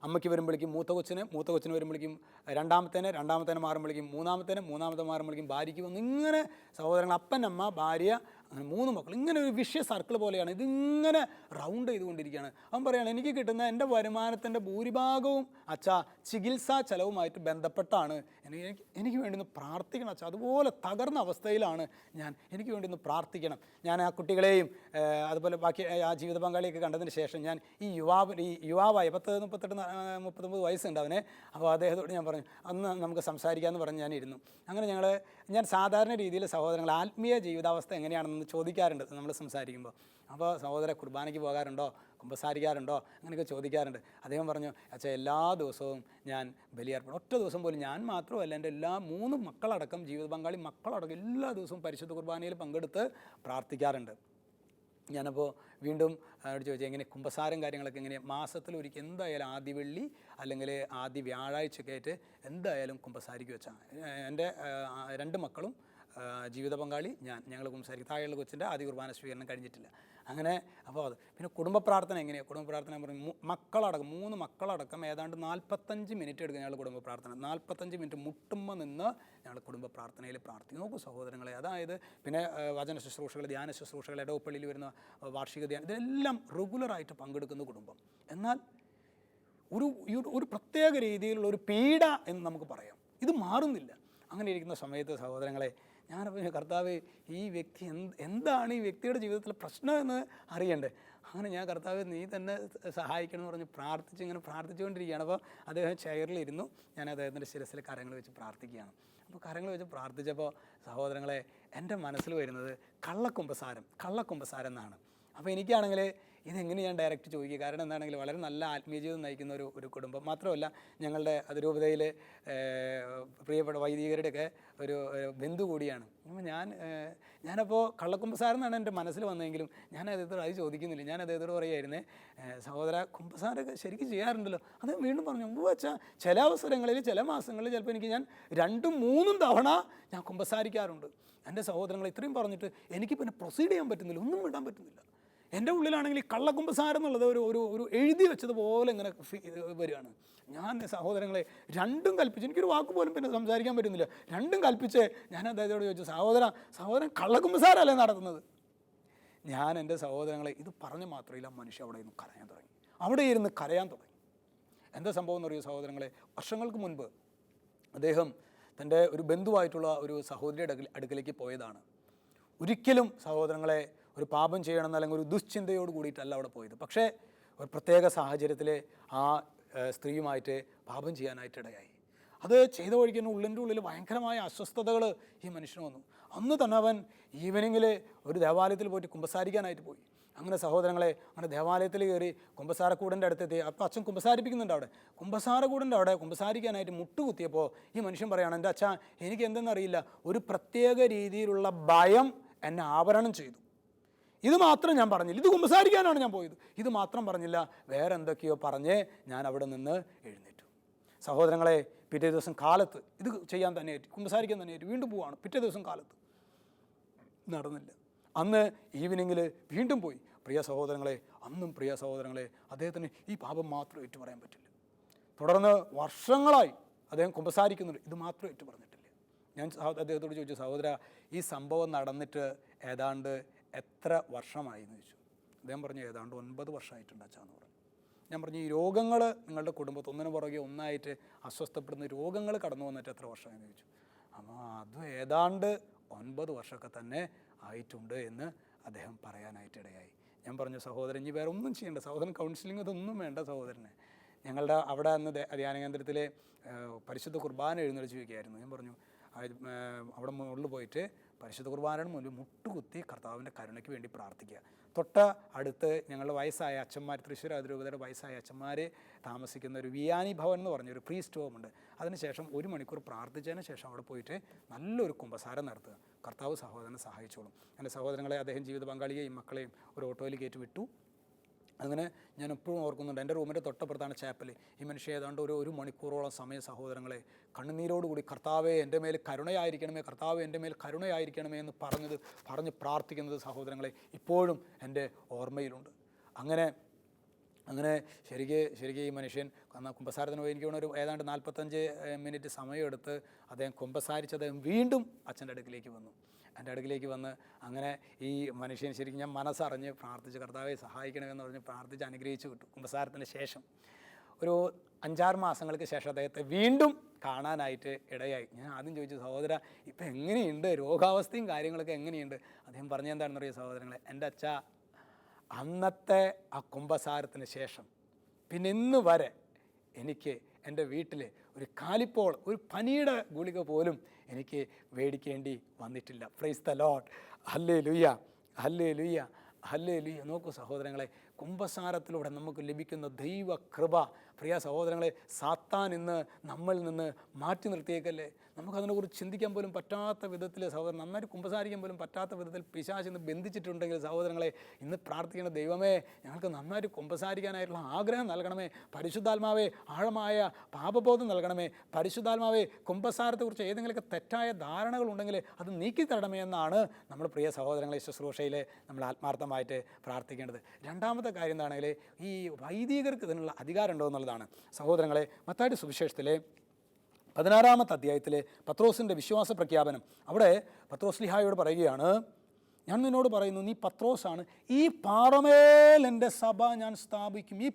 അമ്മയ്ക്ക് വരുമ്പോഴേക്കും മൂത്ത കൊച്ചിന് വരുമ്പോഴേക്കും രണ്ടാമത്തേനെ മാറുമ്പോഴേക്കും മൂന്നാമത്തെ മാറുമ്പോഴേക്കും ഭാര്യയ്ക്ക് വന്ന്, ഇങ്ങനെ സഹോദരങ്ങൾ, അപ്പൻ, അമ്മ, ഭാര്യ, അങ്ങനെ 3 മക്കൾ, ഇങ്ങനെ ഒരു വിഷ്യ സർക്കിൾ പോലെയാണ്. ഇതിങ്ങനെ റൗണ്ട് ചെയ്തുകൊണ്ടിരിക്കുകയാണ്. അവൻ പറയുകയാണ്, എനിക്ക് കിട്ടുന്ന എൻ്റെ വരുമാനത്തിൻ്റെ ഭൂരിഭാഗവും അച്ഛാ ചികിത്സാ ചെലവുമായിട്ട് ബന്ധപ്പെട്ടാണ്. എനിക്ക് വേണ്ടി ഒന്ന് പ്രാർത്ഥിക്കണം അച്ഛാ, അതുപോലെ തകർന്ന അവസ്ഥയിലാണ് ഞാൻ, എനിക്ക് വേണ്ടി ഒന്ന് പ്രാർത്ഥിക്കണം. ഞാൻ ആ കുട്ടികളെയും അതുപോലെ ബാക്കി ആ ജീവിത പങ്കാളിയൊക്കെ കണ്ടതിന് ശേഷം ഞാൻ ഈ യുവാവായ 39 വയസ്സുണ്ട് അവന്. അപ്പോൾ അദ്ദേഹത്തോട് ഞാൻ പറഞ്ഞു, അന്ന് നമുക്ക് സംസാരിക്കാമെന്ന് പറഞ്ഞ് ഞാനിരുന്നു. അങ്ങനെ ഞാൻ സാധാരണ രീതിയിൽ സഹോദരങ്ങൾ ആത്മീയ ജീവിതാവസ്ഥ എങ്ങനെയാണെന്ന് ചോദിക്കാറുണ്ട് നമ്മൾ സംസാരിക്കുമ്പോൾ. അപ്പോൾ സഹോദര കുർബാനയ്ക്ക് പോകാറുണ്ടോ, കുമ്പസാരിക്കാറുണ്ടോ, അങ്ങനെയൊക്കെ ചോദിക്കാറുണ്ട്. അദ്ദേഹം പറഞ്ഞു, അച്ഛാ എല്ലാ ദിവസവും ഞാൻ ബലിയർപ്പണം, ഒറ്റ ദിവസം പോലും ഞാൻ മാത്രമല്ല എൻ്റെ എല്ലാ 3 മക്കളടക്കം, ജീവിത പങ്കാളി മക്കളടക്കം എല്ലാ ദിവസവും പരിശുദ്ധ കുർബാനയിൽ പങ്കെടുത്ത് പ്രാർത്ഥിക്കാറുണ്ട്. ഞാനപ്പോൾ വീണ്ടും അവരോട് ചോദിച്ചാൽ എങ്ങനെ കുമ്പസാരം കാര്യങ്ങളൊക്കെ എങ്ങനെയാണ്, മാസത്തിലൊരിക്കൽ എന്തായാലും ആദ്യ വെള്ളി അല്ലെങ്കിൽ ആദ്യ വ്യാഴാഴ്ചയൊക്കെ ആയിട്ട് എന്തായാലും കുമ്പസാരിക്കുക വെച്ചാൽ. എൻ്റെ 2 മക്കളും ജീവിത പങ്കാളി ഞങ്ങൾ കുമ്പസാരിക്കും. താഴെയുള്ള കൊച്ചിൻ്റെ ആദ്യ കുർബാന സ്വീകരണം കഴിഞ്ഞിട്ടില്ല. അങ്ങനെ അപ്പോൾ അത് പിന്നെ കുടുംബ പ്രാർത്ഥന എങ്ങനെയാണ്, കുടുംബ പ്രാർത്ഥന പറഞ്ഞു മക്കളടക്കം 3 മക്കളടക്കം ഏതാണ്ട് 45 മിനിറ്റ് എടുക്കും ഞങ്ങൾ കുടുംബ പ്രാർത്ഥന. 45 മിനിറ്റ് മുട്ടുമ്പോൾ നിന്ന് ഞങ്ങൾ കുടുംബ പ്രാർത്ഥനയിൽ പ്രാർത്ഥിക്കും. നോക്കൂ സഹോദരങ്ങളെ, അതായത് പിന്നെ വചന ശുശ്രൂഷകൾ, ധ്യാന ശുശ്രൂഷകൾ, ഇടവപ്പള്ളിയിൽ വരുന്ന വാർഷിക ധ്യാനം, ഇതിലെല്ലാം റെഗുലറായിട്ട് പങ്കെടുക്കുന്ന കുടുംബം. എന്നാൽ ഒരു പ്രത്യേക രീതിയിലുള്ള ഒരു പീഡ എന്ന് നമുക്ക് പറയാം. ഇത് മാറുന്നില്ല. അങ്ങനെ ഇരിക്കുന്ന സമയത്ത് സഹോദരങ്ങളെ, ഞാനപ്പോൾ കർത്താവ്, ഈ വ്യക്തി എന്താണ് ഈ വ്യക്തിയുടെ ജീവിതത്തിലെ പ്രശ്നം എന്ന് അറിയണ്ടേ. അങ്ങനെ ഞാൻ കർത്താവ് നീ തന്നെ സഹായിക്കണം എന്ന് പറഞ്ഞ് ഇങ്ങനെ പ്രാർത്ഥിച്ചുകൊണ്ടിരിക്കുകയാണ്. അപ്പോൾ അദ്ദേഹം ചെയറിലിരുന്നു, ഞാൻ അദ്ദേഹത്തിൻ്റെ ശിരസിൽ കരങ്ങൾ വെച്ച് പ്രാർത്ഥിക്കുകയാണ്. അപ്പോൾ കരങ്ങൾ വെച്ച് പ്രാർത്ഥിച്ചപ്പോൾ സഹോദരങ്ങളെ, എൻ്റെ മനസ്സിൽ വരുന്നത് കള്ളക്കുമ്പസാരം എന്നാണ്. അപ്പോൾ എനിക്കാണെങ്കിൽ ഇതെങ്ങനെ ഞാൻ ഡയറക്റ്റ് ചോദിക്കുക, കാരണം എന്താണെങ്കിൽ വളരെ നല്ല ആത്മീയ ജീവിതം നയിക്കുന്ന ഒരു കുടുംബം. മാത്രമല്ല ഞങ്ങളുടെ അതിരൂപതയിൽ പ്രിയപ്പെട്ട വൈദികരുടെയൊക്കെ ഒരു ബന്ധു കൂടിയാണ്. അപ്പോൾ ഞാനപ്പോൾ കള്ളക്കുമ്പസാരം എന്നാണ് എൻ്റെ മനസ്സിൽ വന്നതെങ്കിലും ഞാൻ അദ്ദേഹത്തോട് അത് ചോദിക്കുന്നില്ല. ഞാൻ അദ്ദേഹത്തോട് പറയുമായിരുന്നേ, സഹോദര കുമ്പസാരമൊക്കെ ശരിക്കും ചെയ്യാറുണ്ടല്ലോ. അത് വീണ്ടും പറഞ്ഞു, വെച്ചാൽ ചില അവസരങ്ങളിൽ ചില മാസങ്ങളിൽ ചിലപ്പോൾ ഞാൻ 2-3 തവണ ഞാൻ കുമ്പസാരിക്കാറുണ്ട്. എൻ്റെ സഹോദരങ്ങൾ ഇത്രയും പറഞ്ഞിട്ട് എനിക്ക് പിന്നെ പ്രൊസീഡ് ചെയ്യാൻ പറ്റുന്നില്ല, ഒന്നും വിടാൻ പറ്റുന്നില്ല. എൻ്റെ ഉള്ളിലാണെങ്കിൽ ഈ കള്ളക്കുമ്പസാരം എന്നുള്ളത് ഒരു എഴുതി വെച്ചതുപോലെ ഇങ്ങനെ വരികയാണ്. ഞാൻ സഹോദരങ്ങളെ 2 കൽപ്പിച്ച്, എനിക്കൊരു വാക്ക് പോലും പിന്നെ സംസാരിക്കാൻ പറ്റുന്നില്ല. 2 കൽപ്പിച്ച് ഞാൻ അദ്ദേഹത്തോട് ചോദിച്ചു, സഹോദരൻ കള്ളക്കുമ്പസാരമല്ലേ നടത്തുന്നത്? ഞാൻ എൻ്റെ സഹോദരങ്ങളെ ഇത് പറഞ്ഞ് മാത്രമല്ല, മനുഷ്യ അവിടെ ഇരുന്ന് കരയാൻ തുടങ്ങി. എന്താ സംഭവം എന്ന് പറയൂ സഹോദരങ്ങളെ, വർഷങ്ങൾക്ക് മുൻപ് അദ്ദേഹം തൻ്റെ ഒരു ബന്ധുവായിട്ടുള്ള ഒരു സഹോദരിയുടെ അടുക്കലേക്ക് പോയതാണ്. ഒരിക്കലും സഹോദരങ്ങളെ ഒരു പാപം ചെയ്യണമെന്ന് അല്ലെങ്കിൽ ഒരു ദുശ്ചിന്തയോട് കൂടിയിട്ടല്ല അവിടെ പോയത്. പക്ഷേ ഒരു പ്രത്യേക സാഹചര്യത്തിൽ ആ സ്ത്രീയുമായിട്ട് പാപം ചെയ്യാനായിട്ടിടയായി. അത് ചെയ്ത വഴിക്ക് ഉള്ളിൻ്റെ ഉള്ളിൽ ഭയങ്കരമായ അസ്വസ്ഥതകൾ ഈ മനുഷ്യന് വന്നു. അന്ന് തന്നെ അവൻ ഈവനിങ്ങിൽ ഒരു ദേവാലയത്തിൽ പോയിട്ട് കുമ്പസാരിക്കാനായിട്ട് പോയി. അങ്ങനെ സഹോദരങ്ങളെ, അങ്ങനെ ദേവാലയത്തിൽ കയറി കുമ്പസാരക്കൂടൻ്റെ അടുത്തെത്തി. അപ്പോൾ അച്ഛൻ കുമ്പസാരിപ്പിക്കുന്നുണ്ട്. കുമ്പസാരക്കൂടൻ്റെ അവിടെ കുമ്പസാരിക്കാനായിട്ട് മുട്ടുകുത്തിയപ്പോൾ ഈ മനുഷ്യൻ പറയുകയാണ്, എൻ്റെ അച്ഛാ, എനിക്ക് എന്തെന്നറിയില്ല, ഒരു പ്രത്യേക രീതിയിലുള്ള ഭയം എന്നെ ആവരണം ചെയ്തു. ഇത് മാത്രം ഞാൻ പറഞ്ഞില്ല, ഇത് കുമ്പസാരിക്കാനാണ് ഞാൻ പോയത്, ഇത് മാത്രം പറഞ്ഞില്ല, വേറെ എന്തൊക്കെയോ പറഞ്ഞ് ഞാൻ അവിടെ നിന്ന് എഴുന്നേറ്റു. സഹോദരങ്ങളെ, പിറ്റേ ദിവസം കാലത്ത് ഇത് ചെയ്യാൻ തന്നെ ഏറ്റു, കുമ്പസാരിക്കാൻ തന്നെ ഏറ്റു, വീണ്ടും പോവാണ്. പിറ്റേ ദിവസം കാലത്ത് നടന്നില്ല. അന്ന് ഈവനിങ്ങിൽ വീണ്ടും പോയി. പ്രിയ സഹോദരങ്ങളെ, അദ്ദേഹത്തിന് ഈ പാപം മാത്രം ഏറ്റു പറയാൻ പറ്റില്ല. തുടർന്ന് വർഷങ്ങളായി അദ്ദേഹം കുമ്പസാരിക്കുന്നുണ്ട്, ഇത് മാത്രം ഏറ്റു പറഞ്ഞിട്ടില്ല. ഞാൻ അദ്ദേഹത്തോട് ചോദിച്ചു, സഹോദര, ഈ സംഭവം നടന്നിട്ട് ഏതാണ്ട് എത്ര വർഷമായി എന്ന് ചോദിച്ചു. അദ്ദേഹം പറഞ്ഞു, ഏതാണ്ട് 9 വർഷമായിട്ടുണ്ട് അച്ഛാന്ന് പറഞ്ഞു. ഞാൻ പറഞ്ഞു, ഈ രോഗങ്ങൾ നിങ്ങളുടെ കുടുംബത്തിൽ ഒന്നിനു പുറകെ ഒന്നായിട്ട് അസ്വസ്ഥപ്പെടുന്ന രോഗങ്ങൾ കടന്നു വന്നിട്ട് എത്ര വർഷമായെന്ന് ചോദിച്ചു. അപ്പോൾ അത് ഏതാണ്ട് 9 വർഷമൊക്കെ തന്നെ ആയിട്ടുണ്ട് എന്ന് അദ്ദേഹം പറയാനായിട്ടിടയായി. ഞാൻ പറഞ്ഞു, സഹോദരൻ ഇനി വേറെ ഒന്നും ചെയ്യേണ്ട, സഹോദരൻ കൗൺസിലിംഗ് ഇതൊന്നും വേണ്ട സഹോദരന്. ഞങ്ങളുടെ അവിടെ അന്ന് ധ്യാന കേന്ദ്രത്തിൽ പരിശുദ്ധ കുർബാന എഴുന്നള്ളിച്ച് വയ്ക്കുകയായിരുന്നു. ഞാൻ പറഞ്ഞു, അവിടെ മുകളിൽ പോയിട്ട് പരിശുദ്ധ കുർബാനയുടെ മുന്നിൽ മുട്ടുകുത്തി കർത്താവിൻ്റെ കരുണയ്ക്ക് വേണ്ടി പ്രാർത്ഥിക്കുക. തൊട്ട അടുത്ത് ഞങ്ങളുടെ വയസ്സായ അച്ഛന്മാർ, തൃശ്ശൂർ അതിരൂപതയുടെ വയസ്സായ അച്ഛന്മാർ താമസിക്കുന്ന ഒരു വിയാനി ഭവൻ എന്ന് പറഞ്ഞൊരു പ്രീസ്റ്റ് ഹോം ഉണ്ട്. അതിനുശേഷം 1 മണിക്കൂർ പ്രാർത്ഥിച്ചതിന് ശേഷം അവിടെ പോയിട്ട് നല്ലൊരു കുമ്പസാരം നടത്തുക. കർത്താവ് സഹോദരനെ സഹായിച്ചോളും. എൻ്റെ സഹോദരങ്ങളെ അദ്ദേഹം ജീവിത പങ്കാളിയെയും മക്കളെയും ഒരു ഓട്ടോയിൽ കയറ്റി വിട്ടു. അങ്ങനെ ഞാൻ എപ്പോഴും ഓർക്കുന്നുണ്ട്, എൻ്റെ റൂമിൻ്റെ തൊട്ടപ്പുറത്താണ് ചാപ്പൽ. ഈ മനുഷ്യ ഏതാണ്ട് ഒരു മണിക്കൂറോളം സമയം സഹോദരങ്ങളെ കണ്ണുനീരോടുകൂടി കർത്താവേ എൻ്റെ മേൽ കരുണയായിരിക്കണമേ, കർത്താവേ എൻ്റെ മേൽ കരുണയായിരിക്കണമേ എന്ന് പറഞ്ഞ് പ്രാർത്ഥിക്കുന്നത് സഹോദരങ്ങളെ ഇപ്പോഴും എൻ്റെ ഓർമ്മയിലുണ്ട്. അങ്ങനെ ശരിക്കും ഈ മനുഷ്യൻ കുമ്പസാരത്തിന് പോയി എനിക്ക് തോന്നുന്നു ഏതാണ്ട് 45 മിനിറ്റ് സമയമെടുത്ത് അദ്ദേഹം കുമ്പസാരിച്ച് അദ്ദേഹം വീണ്ടും അച്ഛൻ്റെ അടുക്കിലേക്ക് വന്നു. എൻ്റെ അടുക്കിലേക്ക് വന്ന് അങ്ങനെ ഈ മനുഷ്യൻ ശരിക്കും ഞാൻ മനസ്സറിഞ്ഞ് പ്രാർത്ഥിച്ച് കർത്താവെ സഹായിക്കണമെന്ന് പറഞ്ഞ് പ്രാർത്ഥിച്ച് അനുഗ്രഹിച്ച് വിട്ടു. കുമ്പസാരത്തിന് ശേഷം ഒരു 5-6 മാസങ്ങൾക്ക് ശേഷം അദ്ദേഹത്തെ വീണ്ടും കാണാനായിട്ട് ഇടയായി. ഞാൻ ആദ്യം ചോദിച്ചു, സഹോദര ഇപ്പം എങ്ങനെയുണ്ട്, രോഗാവസ്ഥയും കാര്യങ്ങളൊക്കെ എങ്ങനെയുണ്ട്? അദ്ദേഹം പറഞ്ഞെന്താണെന്ന് അറിയാം സഹോദരങ്ങളെ, എൻ്റെ അച്ഛ അന്നത്തെ ആ കുമ്പസാരത്തിന് ശേഷം പിന്നെ ഇന്ന് വരെ എനിക്ക് എൻ്റെ വീട്ടിൽ ഒരു കാലിപ്പോൾ, ഒരു പനിയുടെ ഗുളിക പോലും എനിക്ക് മേടിക്കേണ്ടി വന്നിട്ടില്ല. Price the lord. Hallelujah, hallelujah, hallelujah. നോക്കൂ സഹോദരങ്ങളെ, കുമ്പസാരത്തിലൂടെ നമുക്ക് ലഭിക്കുന്ന ദൈവ കൃപ, പ്രിയ സഹോദരങ്ങളെ, സാത്താൻ ഇന്ന് നമ്മളിൽ നിന്ന് മാറ്റി നിർത്തിയേക്കല്ലേ. നമുക്കതിനെക്കുറിച്ച് ചിന്തിക്കാൻ പോലും പറ്റാത്ത വിധത്തിൽ സഹോദരൻ, നന്നായിട്ട് കുമ്പസാരിക്കാൻ പോലും പറ്റാത്ത വിധത്തിൽ പിശാച് ഇന്ന് ബന്ധിച്ചിട്ടുണ്ടെങ്കിൽ സഹോദരങ്ങളെ, ഇന്ന് പ്രാർത്ഥിക്കേണ്ട ദൈവമേ ഞങ്ങൾക്ക് നന്നായിട്ട് കുമ്പസാരിക്കാനായിട്ടുള്ള ആഗ്രഹം നൽകണമേ. പരിശുദ്ധാത്മാവേ ആഴമായ പാപബോധം നൽകണമേ. പരിശുദ്ധാത്മാവേ കുമ്പസാരത്തെക്കുറിച്ച് ഏതെങ്കിലുമൊക്കെ തെറ്റായ ധാരണകൾ ഉണ്ടെങ്കിൽ അത് നീക്കി തരണമേ എന്നാണ് നമ്മൾ പ്രിയ സഹോദരങ്ങളെ ശുശ്രൂഷയിൽ നമ്മൾ ആത്മാർത്ഥമായിട്ട് പ്രാർത്ഥിക്കേണ്ടത്. രണ്ടാമത്തെ കാര്യം എന്താണെങ്കിൽ ഈ വൈദികർക്ക് ഇതിനുള്ള അധികാരം ഉണ്ടോ എന്നുള്ളതാണ്. സഹോദരങ്ങളെ, മത്തായിയുടെ സുവിശേഷത്തിലെ 16-ാമത്തെ അധ്യായത്തിലെ പത്രോസിൻ്റെ വിശ്വാസ പ്രഖ്യാപനം, അവിടെ പത്രോസ് ലീഹായോട് പറയുകയാണ്, ഞാൻ നിന്നോട് പറയുന്നു, നീ പത്രോസാണ്, ഈ പാറമേൽ എൻ്റെ സഭ ഞാൻ സ്ഥാപിക്കും. ഈ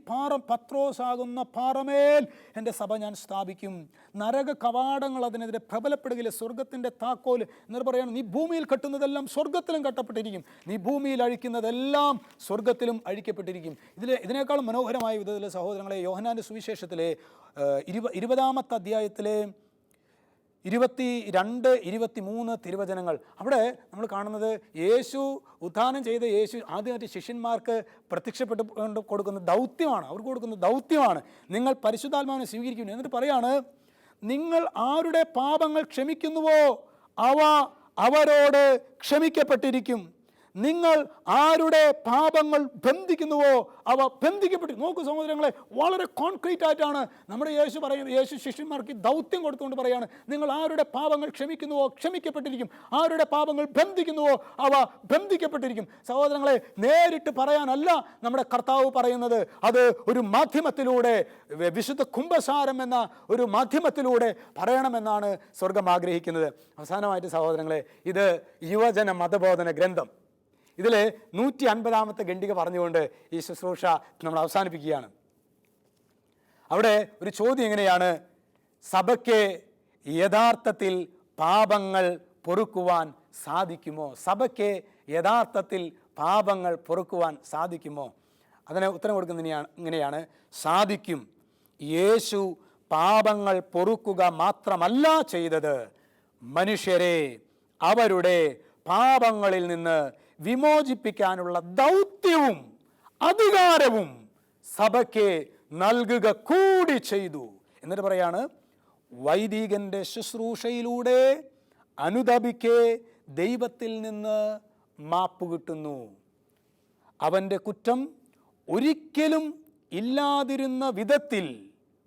പത്രോസാകുന്ന പാറമേൽ എൻ്റെ സഭ ഞാൻ സ്ഥാപിക്കും. നരക കവാടങ്ങൾ അതിനെതിരെ പ്രബലപ്പെടുകയില്ല. സ്വർഗത്തിൻ്റെ താക്കോൽ എന്നിട്ട് പറയുകയാണ്, നീ ഭൂമിയിൽ കെട്ടുന്നതെല്ലാം സ്വർഗത്തിലും കെട്ടപ്പെട്ടിരിക്കും, നീ ഭൂമിയിൽ അഴിക്കുന്നതെല്ലാം സ്വർഗത്തിലും അഴിക്കപ്പെട്ടിരിക്കും. ഇതിനേക്കാളും മനോഹരമായ വിധത്തിൽ സഹോദരങ്ങളെ, യോഹന്നാൻ്റെ സുവിശേഷത്തിലെ 20-ാമത്തെ അധ്യായത്തിലെ 22, 23 തിരുവചനങ്ങൾ, അവിടെ നമ്മൾ കാണുന്നത് യേശു ഉത്ഥാനം ചെയ്ത യേശു ആദ്യമായിട്ട് ശിഷ്യന്മാർക്ക് പ്രത്യക്ഷപ്പെട്ട് കൊടുക്കുന്ന ദൗത്യമാണ്, അവർക്ക് കൊടുക്കുന്ന ദൗത്യമാണ്, നിങ്ങൾ പരിശുദ്ധാത്മാവിനെ സ്വീകരിക്കുന്നു. എന്നിട്ട് പറയാണ്, നിങ്ങൾ ആരുടെ പാപങ്ങൾ ക്ഷമിക്കുന്നുവോ അവ അവരോട് ക്ഷമിക്കപ്പെട്ടിരിക്കും, നിങ്ങൾ ആരുടെ പാപങ്ങൾ ബന്ധിക്കുന്നുവോ അവ ബന്ധിക്കപ്പെട്ടു. നോക്കൂ സഹോദരങ്ങളെ, വളരെ കോൺക്രീറ്റ് ആയിട്ടാണ് നമ്മുടെ യേശു പറയുന്നത്. യേശു ശിഷ്യന്മാർക്ക് ദൗത്യം കൊടുത്തുകൊണ്ട് പറയാണ്, നിങ്ങൾ ആരുടെ പാപങ്ങൾ ക്ഷമിക്കുന്നുവോ ക്ഷമിക്കപ്പെട്ടിരിക്കും, ആരുടെ പാപങ്ങൾ ബന്ധിക്കുന്നുവോ അവ ബന്ധിക്കപ്പെട്ടിരിക്കും. സഹോദരങ്ങളെ, നേരിട്ട് പറയാനല്ല നമ്മുടെ കർത്താവ് പറയുന്നത്, അത് ഒരു മാധ്യമത്തിലൂടെ, വിശുദ്ധ കുംഭസാരം എന്ന ഒരു മാധ്യമത്തിലൂടെ പറയണമെന്നാണ് സ്വർഗം ആഗ്രഹിക്കുന്നത്. അവസാനമായിട്ട് സഹോദരങ്ങളെ, ഇത് യുവജന മതബോധന ഗ്രന്ഥം, ഇതിൽ 150-ാമത്തെ ഖണ്ഡിക പറഞ്ഞുകൊണ്ട് ഈ ശുശ്രൂഷ നമ്മൾ അവസാനിപ്പിക്കുകയാണ്. അവിടെ ഒരു ചോദ്യം എങ്ങനെയാണ്, സഭയ്ക്ക് യഥാർത്ഥത്തിൽ പാപങ്ങൾ പൊറുക്കുവാൻ സാധിക്കുമോ? സഭയ്ക്ക് യഥാർത്ഥത്തിൽ പാപങ്ങൾ പൊറുക്കുവാൻ സാധിക്കുമോ? അതിന് ഉത്തരം കൊടുക്കുന്നത് ഇങ്ങനെയാണ്, സാധിക്കും. യേശു പാപങ്ങൾ പൊറുക്കുക മാത്രമല്ല ചെയ്തത്, മനുഷ്യരെ അവരുടെ പാപങ്ങളിൽ നിന്ന് വിമോചിപ്പിക്കാനുള്ള ദൗത്യവും അധികാരവും സഭയ്ക്ക് നൽകുക കൂടി ചെയ്തു. എന്നിട്ട് പറയാണ്, വൈദികന്റെ ശുശ്രൂഷയിലൂടെ അനുതപിക്ക് ദൈവത്തിൽ നിന്ന് മാപ്പ് കിട്ടുന്നു. അവൻ്റെ കുറ്റം ഒരിക്കലും ഇല്ലാതിരുന്ന വിധത്തിൽ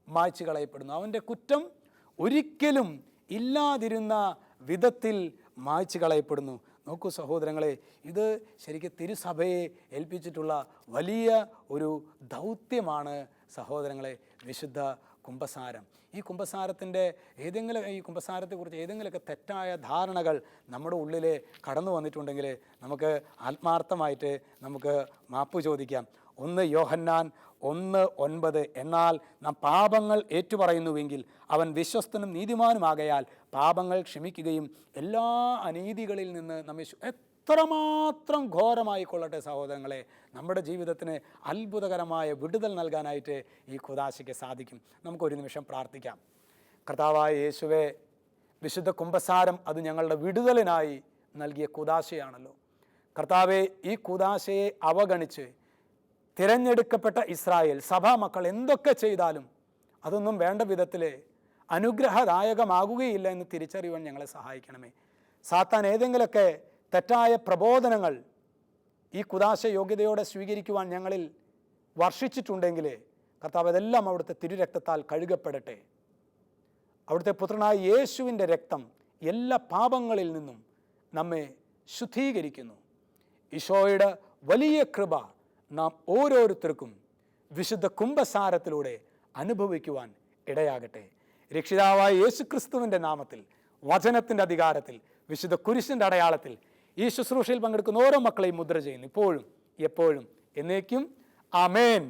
മായ്ച്ചു കളയപ്പെടുന്നു. അവൻ്റെ കുറ്റം ഒരിക്കലും ഇല്ലാതിരുന്ന വിധത്തിൽ മായ്ച്ചു കളയപ്പെടുന്നു. നോക്കൂ സഹോദരങ്ങളെ, ഇത് ശരിക്കും തിരുസഭയെ ഏൽപ്പിച്ചിട്ടുള്ള വലിയ ഒരു ദൗത്യമാണ് സഹോദരങ്ങളെ, വിശുദ്ധ കുംഭസാരം. ഈ കുംഭസാരത്തെക്കുറിച്ച് ഏതെങ്കിലുമൊക്കെ തെറ്റായ ധാരണകൾ നമ്മുടെ ഉള്ളിൽ കടന്നു വന്നിട്ടുണ്ടെങ്കിൽ നമുക്ക് ആത്മാർത്ഥമായിട്ട് നമുക്ക് മാപ്പ് ചോദിക്കാം. 1 യോഹന്നാൻ 1:9, എന്നാൽ നാം പാപങ്ങൾ ഏറ്റുപറയുന്നുവെങ്കിൽ അവൻ വിശ്വസ്തനും നീതിമാനുമാകയാൽ പാപങ്ങൾ ക്ഷമിക്കുകയും എല്ലാ അനീതികളിൽ നിന്ന് നമ്മെ എത്രമാത്രം ഘോരമായിക്കൊള്ളട്ടെ സഹോദരങ്ങളെ, നമ്മുടെ ജീവിതത്തിന് അത്ഭുതകരമായ വിടുതൽ നൽകാനായിട്ട് ഈ ഖുദാശയ്ക്ക് സാധിക്കും. നമുക്കൊരു നിമിഷം പ്രാർത്ഥിക്കാം. കർത്താവായ യേശുവേ, വിശുദ്ധ കുംഭസാരം അത് ഞങ്ങളുടെ വിടുതലിനായി നൽകിയ കൂദാശയാണല്ലോ. കർത്താവെ, ഈ കൂദാശയെ അവഗണിച്ച് തിരഞ്ഞെടുക്കപ്പെട്ട ഇസ്രായേൽ സഭാ മക്കൾ എന്തൊക്കെ ചെയ്താലും അതൊന്നും വേണ്ട വിധത്തിൽ അനുഗ്രഹദായകമാകുകയില്ല എന്ന് തിരിച്ചറിയുവാൻ ഞങ്ങളെ സഹായിക്കണമേ. സാത്താൻ ഏതെങ്കിലുമൊക്കെ തെറ്റായ പ്രബോധനങ്ങൾ ഈ കൂദാശ യോഗ്യതയോടെ സ്വീകരിക്കുവാൻ ഞങ്ങളിൽ വർഷിച്ചിട്ടുണ്ടെങ്കിൽ കർത്താവ് അതെല്ലാം അവിടുത്തെ തിരുരക്തത്താൽ കഴുകപ്പെടട്ടെ. അവിടുത്തെ പുത്രനായ യേശുവിൻ്റെ രക്തം എല്ലാ പാപങ്ങളിൽ നിന്നും നമ്മെ ശുദ്ധീകരിക്കുന്നു. ഈശോയുടെ വലിയ കൃപ നാം ഓരോരുത്തർക്കും വിശുദ്ധ കുംഭസാരത്തിലൂടെ അനുഭവിക്കുവാൻ ഇടയാകട്ടെ. രക്ഷിതാവായ യേശുക്രിസ്തുവിൻ്റെ നാമത്തിൽ, വചനത്തിൻ്റെ അധികാരത്തിൽ, വിശുദ്ധ കുരിശിൻ്റെ അടയാളത്തിൽ ഈ ശുശ്രൂഷയിൽ പങ്കെടുക്കുന്ന ഓരോ മക്കളെയും മുദ്ര ചെയ്യുന്നു, ഇപ്പോഴും എപ്പോഴും എന്നേക്കും. ആമേൻ.